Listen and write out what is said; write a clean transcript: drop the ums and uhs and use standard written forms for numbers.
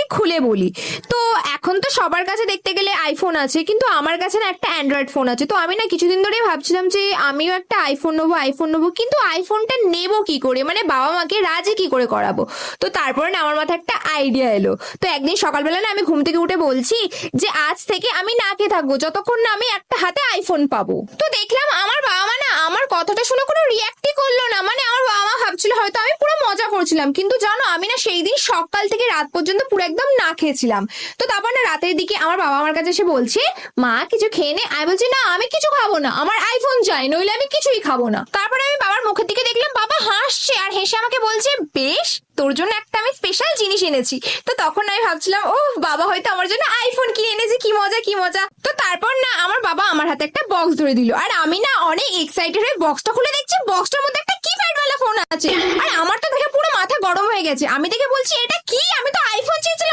তোমাকে খুলে বলি। তো এখন তো সবার কাছে দেখতে গেলে আইফোন আছে, কিন্তু আমার কাছে না একটা অ্যান্ড্রয়েড ফোন আছে। তো আমি না কিছুদিন ধরেই ভাবছিলাম যে আমিও একটা আইফোন নেবো, কিন্তু আইফোনটা নেবো কি করে, মানে বাবা মাকে রাজি কি করে করাবো। তো তারপরে না আমার মাথায় একটা আইডিয়া এলো। তো একদিন সকালবেলা না আমি ঘুম থেকে উঠে বলছি যে আজ থেকে আমি না খেয়ে থাকবো যতক্ষণ না আমি একটা হাতে আইফোন পাবো। তো দেখলাম আমার বাবা মা না আমার কথাটা শুনে কোনো রিয়াক্টই করলো না। মানে আমার বাবা মা ভাবছিল হয়তো আমি পুরো মজা করছিলাম, কিন্তু জানো আমি না সেই দিন সকাল থেকে রাত পর্যন্ত পুরো একদম না খেয়েছিলাম। তো তারপর না রাতের দিকে আমার বাবা আমার কাছে এসে বলছে মা কিছু খেয়ে নে। আমি বলছি না আমি কিছু খাবো না, আমার আইফোন চাই, নইলে আমি কিছুই খাবো না। তারপরে আমি বাবার মুখের দিকে দেখলাম বাবা হাসছে, আর হেসে আমাকে বলছে বেশ তোর জন্য একটা আমি স্পেশাল জিনিস এনেছি। তো তখন আমি ভাবছিলাম ও বাবা হয়তো আমার জন্য আইফোন কিনে এনেছে, কি মজা কি মজা। তো তারপর না আমার বাবা আমার হাতে একটা বক্স ধরে দিল, আর আমি না অনেক এক্সাইটেড হয়ে বক্সটা খুলে দেখছি বক্সটার মধ্যে একটা কিপ্যাড ওয়ালা ফোন আছে। আর আমার তো দেখে পুরো মাথা গরম হয়ে গেছে। আমি দেখে বলছি এটা কি, আমি তো আইফোন চেয়েছিলাম।